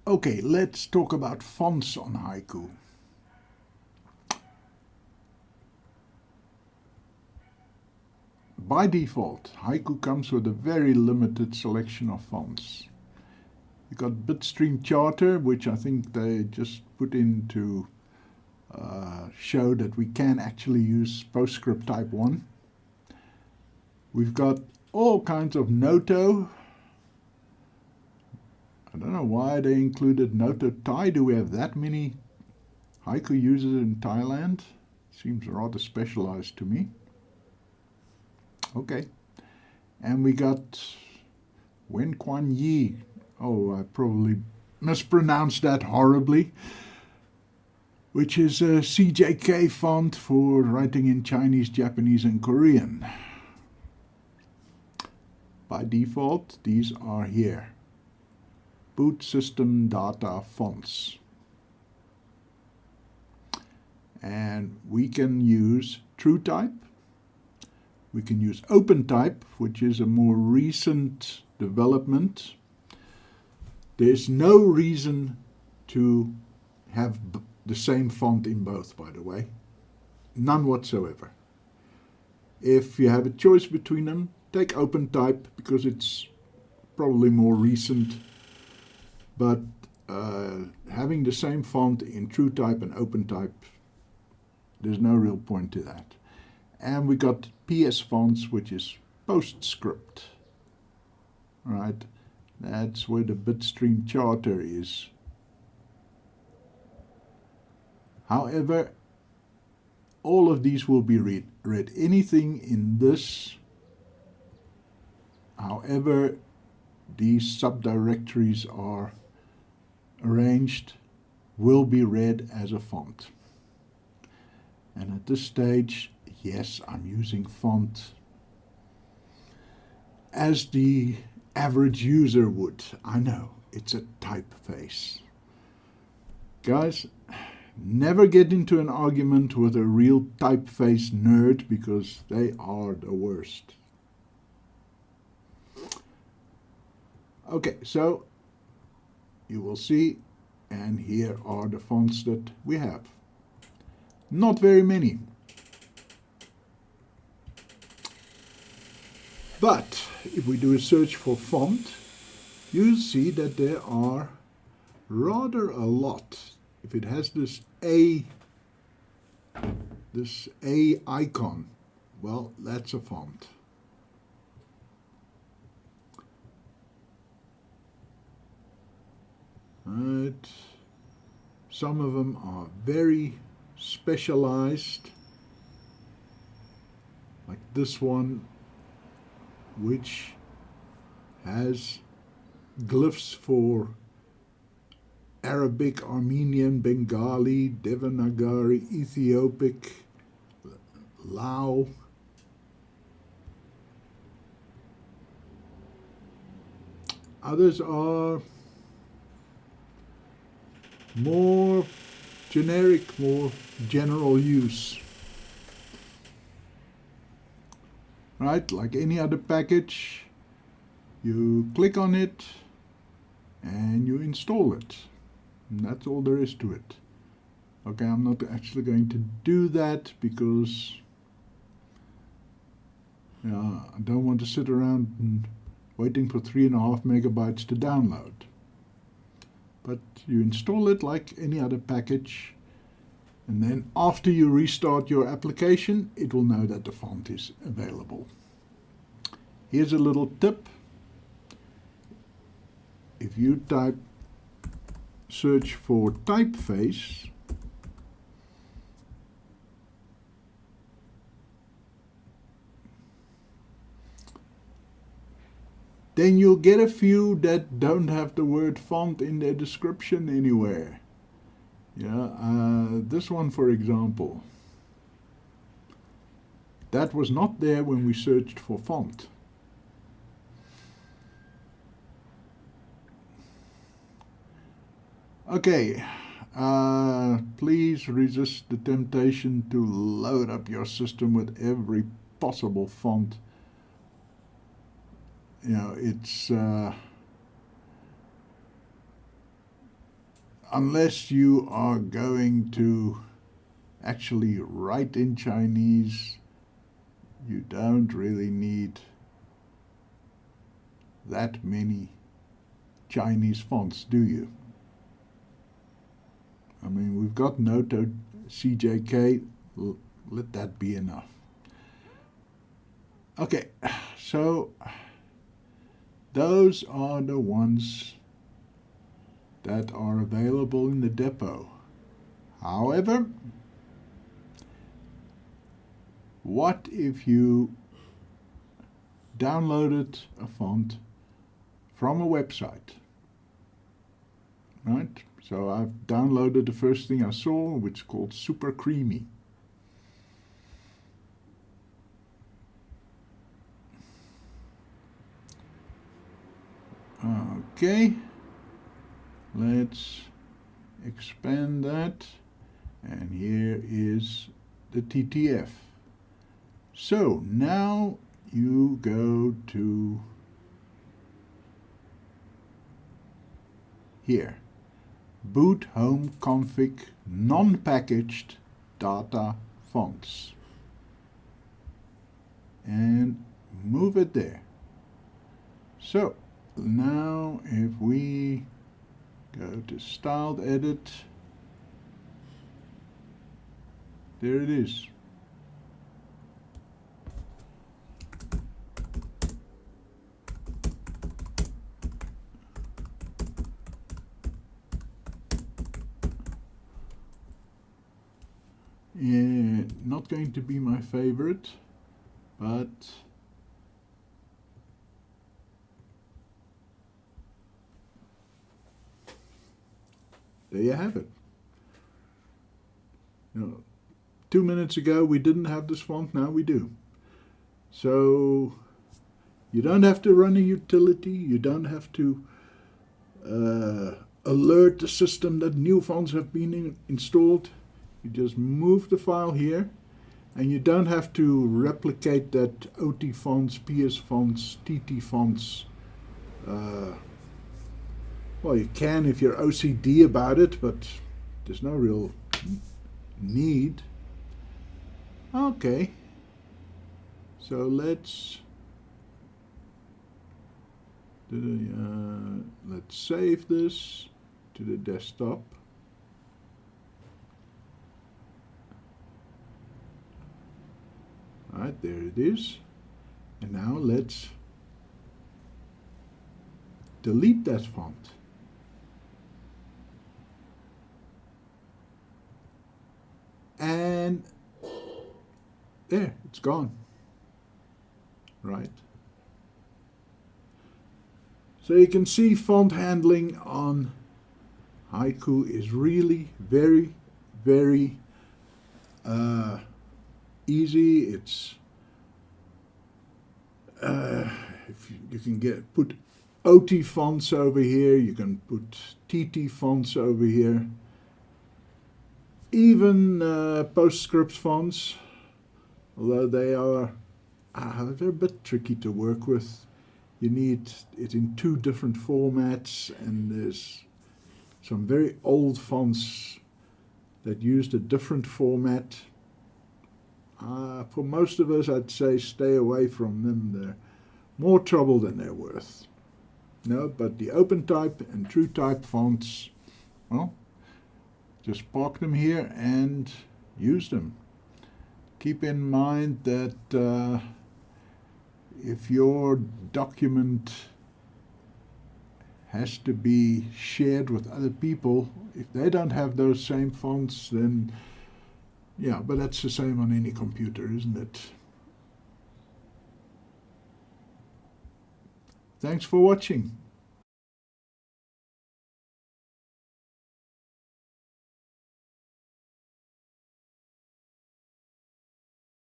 Okay, let's talk about fonts on Haiku. By default, Haiku comes with a very limited selection of fonts. You got Bitstream Charter, which I think they just put in to show that we can actually use PostScript Type 1. We've got all kinds of Noto. I don't know why they included Noto Thai. Do we have that many Haiku users in Thailand? Seems rather specialized to me. Okay. And we got Wen Quan Yi. Oh, I probably mispronounced that horribly. Which is a CJK font for writing in Chinese, Japanese, and Korean. By default, these are here. Boot system data fonts. And we can use TrueType. We can use OpenType, which is a more recent development. There's no reason to have the same font in both, by the way. None whatsoever. If you have a choice between them, take OpenType because it's probably more recent. But having the same font in TrueType and OpenType, there's no real point to that. And we got PS fonts, which is PostScript. Right, that's where the Bitstream Charter is. However, all of these will be read. Anything in this, however these subdirectories are arranged, will be read as a font. And at this stage, yes, I'm using font as the average user would. I know, it's a typeface. Guys, never get into an argument with a real typeface nerd because they are the worst. Okay, so you will see, and here are the fonts that we have. Not very many. But if we do a search for font, you'll see that there are rather a lot. If it has this A icon, well, that's a font. Right. Some of them are very specialized, like this one, which has glyphs for Arabic, Armenian, Bengali, Devanagari, Ethiopic, Lao. Others are more generic, more general use. Right, like any other package, you click on it and you install it. And that's all there is to it. Okay, I'm not actually going to do that because I don't want to sit around and waiting for 3.5 megabytes to download. But you install it like any other package, and then after you restart your application, it will know that the font is available. Here's a little tip. If you search for typeface, then you'll get a few that don't have the word font in their description anywhere. This one, for example, that was not there when we searched for font. Okay, please resist the temptation to load up your system with every possible font. It's unless you are going to actually write in Chinese, you don't really need that many Chinese fonts, do you? I mean, we've got Noto, CJK, let that be enough. Okay, so those are the ones that are available in the depot. However, what if you downloaded a font from a website? Right? So I've downloaded the first thing I saw, which is called Super Creamy. Okay, let's expand that, and here is the TTF. So now you go to here, boot home config non-packaged data fonts, and move it there. So now if we go to styled edit, there it is. Yeah, not going to be my favorite, but there you have it. Now, 2 minutes ago we didn't have this font, now we do. So you don't have to run a utility, you don't have to alert the system that new fonts have been installed. You just move the file here, and you don't have to replicate that OT fonts, PS fonts, TT fonts. Well, you can if you're OCD about it, but there's no real need. Okay, so let's save this to the desktop. Right, there it is. And now let's delete that font. And there, it's gone. Right. So you can see font handling on Haiku is really very, very easy. It's if you can put OT fonts over here, you can put TT fonts over here, even PostScript fonts, although they're a bit tricky to work with. You need it in 2 different formats, and there's some very old fonts that used a different format. For most of us, I'd say stay away from them. They're more trouble than they're worth. No, but the OpenType and TrueType fonts, well, just park them here and use them. Keep in mind that if your document has to be shared with other people, if they don't have those same fonts, then yeah, but that's the same on any computer, isn't it? Thanks for watching.